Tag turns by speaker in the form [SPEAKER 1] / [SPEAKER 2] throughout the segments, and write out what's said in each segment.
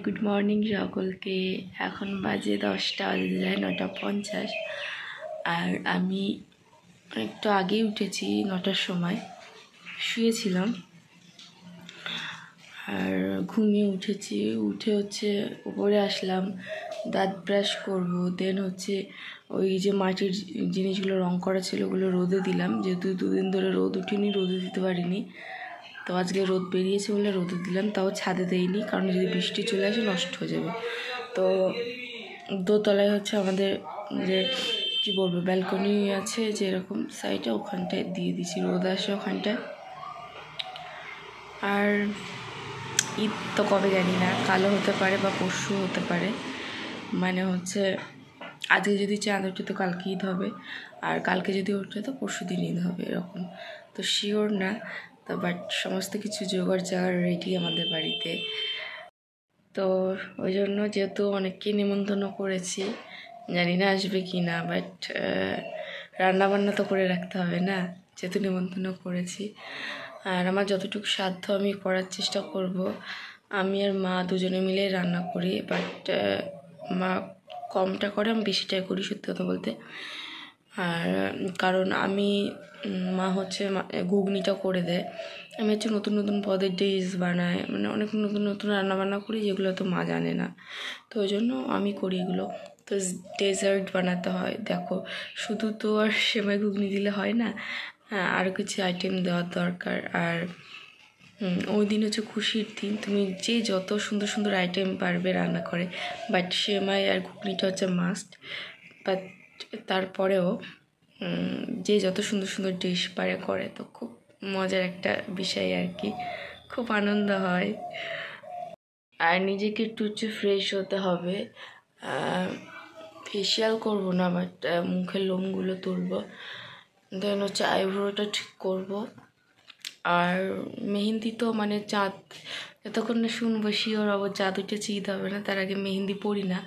[SPEAKER 1] Good morning সকলকে। এখন বাজে 10টা বাজে যায় 9:50। আর আমি একটু আগেই উঠেছি, 9টার সময় শুয়েছিলাম আর ঘুমিয়ে উঠেছি। উঠে উপরে আসলাম, দাঁত ব্রাশ করব, দেন ওই যে মাটির জিনিসগুলো রং করা ছিল ওগুলো রোদে দিলাম, যেহেতু 2 দিন ধরে রোদ উঠিনি, রোদে দিতে পারিনি। তো আজকে রোদ বেরিয়েছে বলে রোদে দিলাম, তাও ছাদে দেইনি, কারণ যদি বৃষ্টি চলে আসে নষ্ট হয়ে যাবে। তো দোতলায় আমাদের যে কি বলবো ব্যালকনি আছে, যে এরকম সাইডে, ওখানটায় দিয়ে দিয়েছি, রোদ আসে ওখানটায়। আর ঈদ তো কবে জানি না, কালও হতে পারে বা পরশু হতে পারে। মানে আজকে যদি চাঁদ ওঠে তো কালকে ঈদ হবে, আর কালকে যদি ওঠে তো পরশু দিন ঈদ হবে, এরকম তো শিওর না। তো বাট সমস্ত কিছু জোগাড় জাগাড় রেডি আমাদের বাড়িতে। তো ওই জন্য যেহেতু অনেককে নিমন্ত্রণ করেছি, জানি না আসবে কি না, বাট রান্নাবান্না তো করে রাখতে হবে না, যেহেতু নিমন্ত্রণ করেছি। আর আমার যতটুকু সাধ্য আমি করার চেষ্টা করব। আমি আর মা দুজনে মিলে রান্না করি, বাট মা কমটা করে, আমি বেশিটাই করি সত্যি কথা বলতে। আর কারণ মা ঘুগনিটা করে দেয়, আমি নতুন নতুন পদের ডিশ বানাই, মানে অনেক নতুন নতুন রান্নাবান্না করি যেগুলো তো মা জানে না, তো ওই জন্য আমি করি এগুলো। তো ডেজার্ট বানাতে হয়, দেখো শুধু তো আর সেমাই ঘুগনি দিলে হয় না, হ্যাঁ আরও কিছু আইটেম দেওয়ার দরকার। আর ওই দিন খুশির দিন, তুমি যে যত সুন্দর সুন্দর আইটেম পারবে রান্না করে, বাট সেমাই আর ঘুগনিটা মাস্ট। বাট তারপরেও যে যত সুন্দর সুন্দর ডিশ পারে করে, তো খুব মজার একটা বিষয় আর কি, খুব আনন্দ হয়। আর নিজেকে একটু ফ্রেশ হতে হবে, ফেশিয়াল করব না, বাট মুখের লোমগুলো তুলব, দেন আইব্রোটা ঠিক করব। আর মেহেন্দি তো চাঁদ যতক্ষণ না শুনবো শিওর হবো চাঁদ উঠেছে ঈদ হবে না, তার আগে মেহেন্দি পরি না।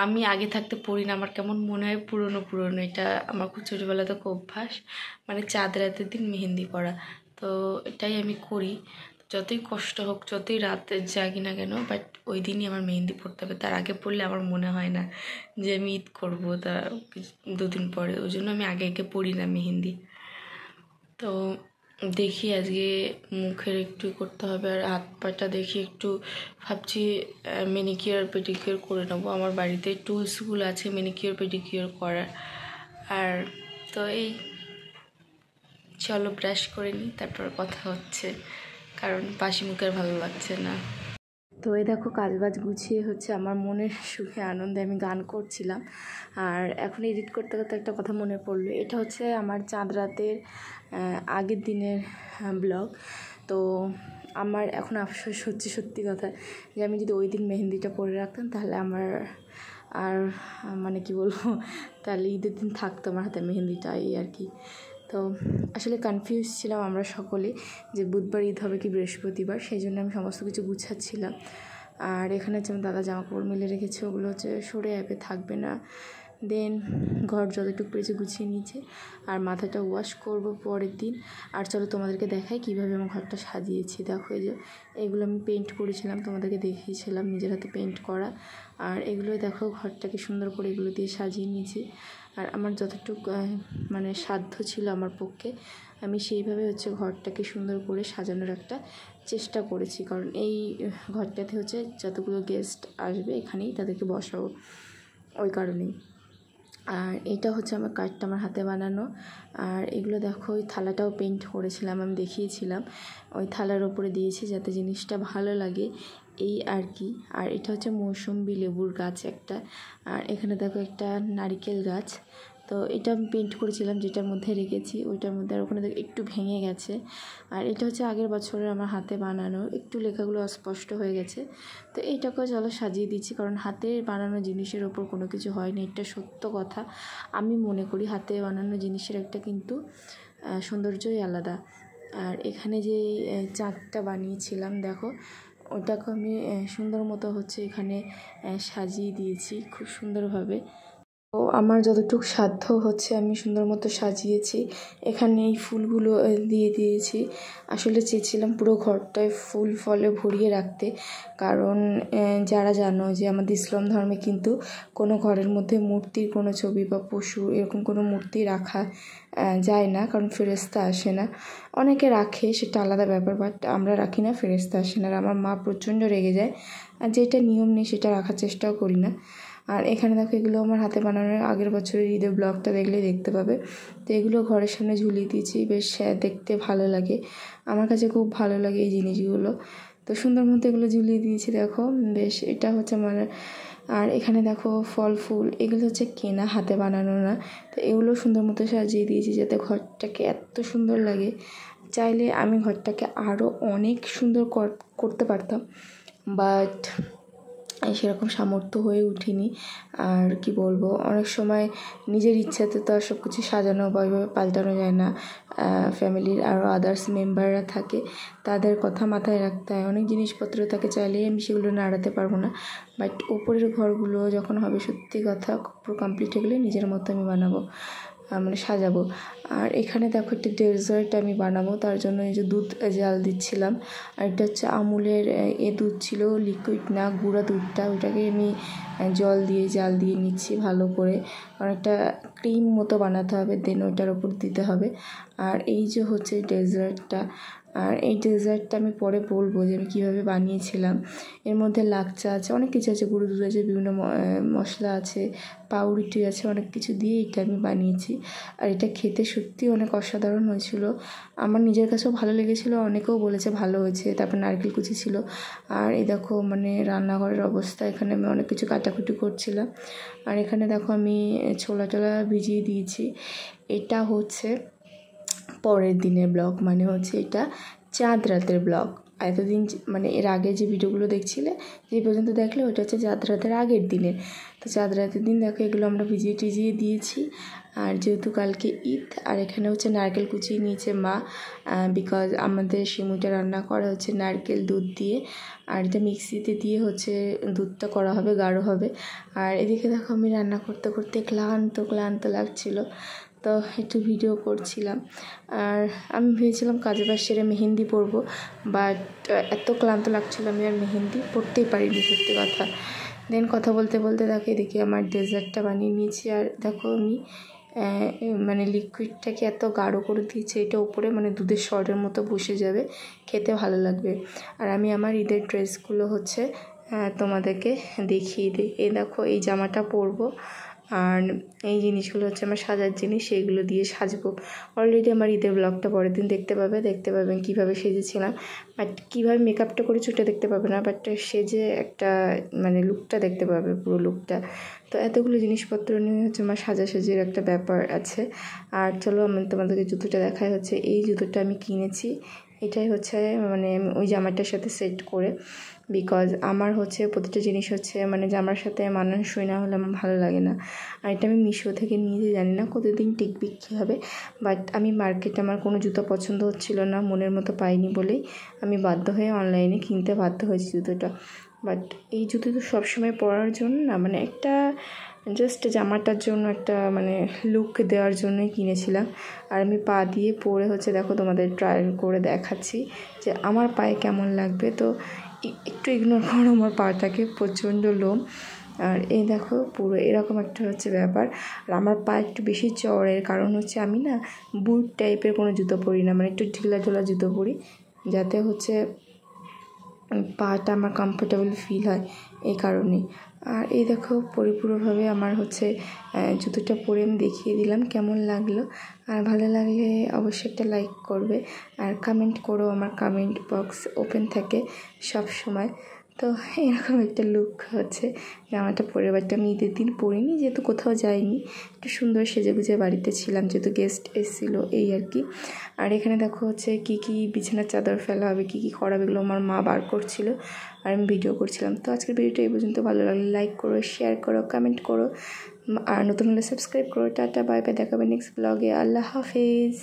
[SPEAKER 1] আমি আগে থাকতে পরি না, আমার কেমন মনে হয় পুরনো পুরনো, এটা আমার খুব ছোটোবেলা থেকে অভ্যাস, চাঁদ রাতের দিন মেহেন্দি পরা। তো এটাই আমি করি, যতই কষ্ট হোক, যতই রাতে জাগি না কেন, বাট ওই দিনই আমার মেহেন্দি পরতে হবে। তার আগে পড়লে আমার মনে হয় না যে আমি ঈদ করবো, তা 2 দিন পরে, ওই জন্য আমি আগে পরি না মেহেন্দি। তো দেখি আজকে মুখের একটু করতে হবে, আর হাত পাটা দেখি একটু ভাবছি ম্যানিকিওর পেডিকিওর করে নেবো। আমার বাড়িতে টুলসগুলো আছে ম্যানিকিওর পেডিকিওর করার। আর তো এই চলো ব্রাশ করে নিই, তারপর কথা হচ্ছে, কারণ বাসি মুখে আর ভালো লাগছে না। তো এই দেখো কাজবাজ গুছিয়ে আমার মনের সুখে আনন্দে আমি গান করছিলাম। আর এখন এডিট করতে করতে একটা কথা মনে পড়লো, এটা আমার চাঁদ রাতের আগের দিনের ব্লগ। তো আমার এখন আফসোস হচ্ছে সত্যি কথা, যে আমি যদি ওই দিন মেহেন্দিটা পরে রাখতাম, তাহলে আমার আর কি বলবো, তাহলে ঈদের দিন থাকতো আমার হাতে মেহেন্দিটা, এই আর কি। তো আসলে কনফিউজ ছিলাম আমরা সকলে, যে বুধবার ঈদ হবে কি বৃহস্পতিবার, সেই জন্য আমি সমস্ত কিছু গুছাচ্ছিলাম। আর এখানে আমার দাদা জামা কাপড় মেলে রেখেছে, ওগুলো সরে যাবে, থাকবে না। দেন ঘর যতটুকু পেরেছে গুছিয়ে নিয়েছে, আর মাথাটা ওয়াশ করব পরের দিন। আর চলো তোমাদেরকে দেখাই কীভাবে আমার ঘরটা সাজিয়েছি। দেখো এগুলো আমি পেন্ট করেছিলাম, তোমাদেরকে দেখিয়েছিলাম নিজের হাতে পেন্ট করা। আর এগুলোই দেখো ঘরটাকে সুন্দর করে এগুলো দিয়ে সাজিয়ে নিয়েছি। আর আমার যতটুকু সাধ্য ছিল আমার পক্ষে, আমি সেইভাবে ঘরটাকে সুন্দর করে সাজানোর একটা চেষ্টা করেছি, কারণ এই ঘরটাতে যতগুলো গেস্ট আসবে এখানেই তাদেরকে বসাবো, ওই কারণেই। আর এটা আমার কার্ডটা আমার হাতে বানানো। আর এগুলো দেখো, ওই থালাটাও পেন্ট করেছিলাম, আমি দেখিয়েছিলাম, ওই থালার ওপরে দিয়েছি যাতে জিনিসটা ভালো লাগে, এই আর কি। আর এটা মৌসুম্বি লেবুর গাছ একটা। আর এখানে দেখো একটা নারিকেল গাছ, তো এটা আমি পেন্ট করেছিলাম, যেটার মধ্যে রেখেছি ওইটার মধ্যে, আর ওখানে দেখো একটু ভেঙে গেছে। আর এটা আগের বছরের আমার হাতে বানানো, একটু লেখাগুলো অস্পষ্ট হয়ে গেছে। তো এইটাকেও চলো সাজিয়ে দিচ্ছি, কারণ হাতে বানানো জিনিসের ওপর কোনো কিছু হয় না, এটা সত্য কথা। আমি মনে করি হাতে বানানো জিনিসের একটা কিন্তু সৌন্দর্যই আলাদা। আর এখানে যে চাঁদটা বানিয়েছিলাম দেখো, ওটাকে আমি সুন্দর মতো এখানে সাজিয়ে দিয়েছি খুব সুন্দরভাবে। তো আমার যতটুকু সাধ্য হচ্ছে আমি সুন্দর মতো সাজিয়েছি। এখানে এই ফুলগুলো দিয়ে দিয়েছি। আসলে চেয়েছিলাম পুরো ঘরটায় ফুল ফলে ভরিয়ে রাখতে, কারণ যারা জানো যে আমাদের ইসলাম ধর্মে কিন্তু কোনো ঘরের মধ্যে মূর্তির কোনো ছবি বা পশু এরকম কোনো মূর্তি রাখা যায় না, কারণ ফেরেশতা আসে না। অনেকে রাখে, সেটা আলাদা ব্যাপার, বাট আমরা রাখি না, ফেরেশতা আসে না। আর আমার মা প্রচণ্ড রেগে যায়, আর যেটা নিয়ম নেই সেটা রাখার চেষ্টাও করি না। আর এখানে দেখো এগুলো আমার হাতে বানানোর আগের বছরের ঈদের ব্লগটা দেখলেই দেখতে পাবে। তো এগুলো ঘরের সামনে ঝুলিয়ে দিয়েছি, বেশ দেখতে ভালো লাগে, আমার কাছে খুব ভালো লাগে এই জিনিসগুলো। তো সুন্দর মতো এগুলো ঝুলিয়ে দিয়েছি, দেখো বেশ, এটা হচ্ছে আমার। আর এখানে দেখো ফল ফুল, এগুলো হচ্ছে কেনা, হাতে বানানো না। তো এগুলো সুন্দর মতো সাজিয়ে দিয়েছি যাতে ঘরটাকে এত সুন্দর লাগে। চাইলে আমি ঘরটাকে আরও অনেক সুন্দর করতে পারতাম, বাট সেরকম সামর্থ্য হয়ে উঠিনি। আর কি বলবো, অনেক সময় নিজের ইচ্ছাতে তো আর সব কিছু সাজানো বা ওইভাবে পাল্টানো যায় না। ফ্যামিলির আরও আদার্স মেম্বাররা থাকে, তাদের কথা মাথায় রাখতে হয়। অনেক জিনিসপত্র থাকে, চাইলেই আমি সেগুলো নাড়াতে পারবো না। বাট উপরের ঘরগুলো যখন হবে, সত্যি কথা পুরো কমপ্লিট হয়ে গেলে নিজের মতো আমি বানাবো, মানে সাজাবো। আর এখানে দেখো একটা ডেজার্ট আমি বানাবো, তার জন্য এই যে দুধ জাল দিচ্ছিলাম। আর এটা হচ্ছে আমুলের দুধ ছিল, লিকুইড না, গুঁড়া দুধটা, ওইটাকে আমি জল দিয়ে জাল দিয়ে নিচ্ছি ভালো করে, কারণ একটা ক্রিম মতো বানাতে হবে, দেন ওইটার ওপর দিতে হবে। আর এই যে হচ্ছে ডেজার্টটা, আর এই ডেজার্টটা আমি পরে বলবো যে আমি কীভাবে বানিয়েছিলাম। এর মধ্যে লাচ্চা আছে, অনেক কিছু আছে, গুঁড়ো দুধ আছে, বিভিন্ন মশলা আছে, পাউরুটি আছে, অনেক কিছু দিয়ে এটা আমি বানিয়েছি। আর এটা খেতে সত্যিই অনেক অসাধারণ হয়েছিল, আমার নিজের কাছেও ভালো লেগেছিলো, অনেকেও বলেছে ভালো হয়েছে। তারপর নারকেল কুচি ছিল। আর এই দেখো মানে রান্নাঘরের অবস্থা, এখানে আমি অনেক কিছু কাটাকুটি করছিলাম। আর এখানে দেখো আমি ছোলা টোলা ভিজিয়ে দিয়েছি। এটা হচ্ছে পরের দিনের ব্লগ, মানে হচ্ছে এটা চাঁদ রাতের ব্লগ। এতদিন মানে এর আগে যে ভিডিওগুলো দেখছিলে, যে পর্যন্ত দেখলে, ওটা হচ্ছে চাঁদ রাতের আগের দিনের। তো চাঁদ রাতের দিন দেখো এগুলো আমরা ভিজিয়ে টিজিয়ে দিয়েছি। আর যেহেতু কালকে ঈদ, আর এখানে হচ্ছে নারকেল কুচিয়ে নিয়েছে মা, বিকজ আমাদের সিমুইটা রান্না করা হচ্ছে নারকেল দুধ দিয়ে, আর এটা মিক্সিতে দিয়ে হচ্ছে দুধটা করা হবে, গাঢ় হবে। আর এদিকে দেখো আমি রান্না করতে করতে ক্লান্ত লাগছিলো, তো একটু ভিডিও করছিলাম। আর আমি ভেবেছিলাম কাজে বাজ সেরে মেহেন্দি পরবো, বাট এত ক্লান্ত লাগছিলো আমি আর মেহেন্দি পরতেই পারিনি, সত্যি কথা। দেন কথা বলতে বলতে দেখো এদিকে আমার ডেজার্টটা বানিয়ে নিয়েছি। আর দেখো আমি মানে লিকুইডটাকে এত গাঢ় করে দিয়েছি, এটা উপরে মানে দুধের সরের মতো বসে যাবে, খেতে ভালো লাগবে। আর আমি আমার ঈদের ড্রেসগুলো হচ্ছে তোমাদেরকে দেখিয়ে দিই। এই দেখো এই জামাটা পরবো, আর এই জিনিসগুলো হচ্ছে আমার সাজার জিনিস, সেইগুলো দিয়ে সাজবো। অলরেডি আমার ঈদের ব্লগটা পরের দিন দেখতে পাবেন কীভাবে সেজেছিলাম। বাট কীভাবে মেকআপটা করেছি ওটা দেখতে পাবে না, বাট সেজে একটা মানে লুকটা দেখতে পাবে, পুরো লুকটা। তো এতগুলো জিনিসপত্র নিয়ে হচ্ছে আমার সাজাসাজির একটা ব্যাপার আছে। আর চলো আমি তোমাদেরকে জুতোটা দেখাই। হচ্ছে এই জুতোটা আমি কিনেছি, এটাই হচ্ছে মানে ওই জামাটার সাথে সেট করে, বিকজ আমার হচ্ছে প্রতিটা জিনিস হচ্ছে মানে জামার সাথে মানানসই না হলে আমার ভালো লাগে না। আর এটা আমি মিশো থেকে নিয়েছি, জানি না কতদিন টিকবে কী হবে, বাট আমি মার্কেটে আমার কোনো জুতো পছন্দ হচ্ছিল না, মনের মতো পাইনি বলেই আমি বাধ্য হয়ে অনলাইনে কিনতে বাধ্য হয়েছি জুতোটা। বাট এই জুতো তো সবসময় পরার জন্য না, মানে একটা জাস্ট জামাটার জন্য একটা মানে লুক দেওয়ার জন্যই কিনেছিলাম। আর আমি পা দিয়ে পরে হচ্ছে দেখো তোমাদের ট্রায়াল করে দেখাচ্ছি যে আমার পায়ে কেমন লাগবে। তো একটু ইগনোর করো আমার পাটাকে, প্রচণ্ড লোম। আর এই দেখো পুরো এরকম একটা হচ্ছে ব্যাপার। আর আমার পা একটু বেশি চওড়ের কারণ হচ্ছে আমি না বুট টাইপের কোনো জুতো পরি না, মানে একটু ঢিলা জুতো পরি, যাতে হচ্ছে পাটা আমার কমফোর্টেবল ফিল হয়, এই কারণে। আর এই দেখো পরিপূর্ণভাবে আমার হচ্ছে জুতোটা পরে আমি দেখিয়ে দিলাম কেমন লাগলো। আর ভালো লাগলে অবশ্যই একটা লাইক করবে, আর কমেন্ট করো, আমার কমেন্ট বক্স ওপেন থাকে সব সময়। তো এরকম একটা লুক হচ্ছে জামাটা পরে, বাট আমি ঈদের দিন পরিনি, যেহেতু কোথাও যাইনি, একটু সুন্দর সেজেগুজে বাড়িতে ছিলাম, যেহেতু গেস্ট এসেছিলো, এই আর কি। আর এখানে দেখো হচ্ছে কী বিছানার চাদর ফেলা হবে, কী করা হবে, এগুলো আমার মা বার করছিল আর আমি ভিডিও করছিলাম। তো আজকের ভিডিওটা এই পর্যন্ত, ভালো লাগলে লাইক করো, শেয়ার করো, কমেন্ট করো, আর নতুন হলে সাবস্ক্রাইব করো। টাটা বাই বাই, দেখাবে নেক্সট ব্লগে। আল্লাহ হাফেজ।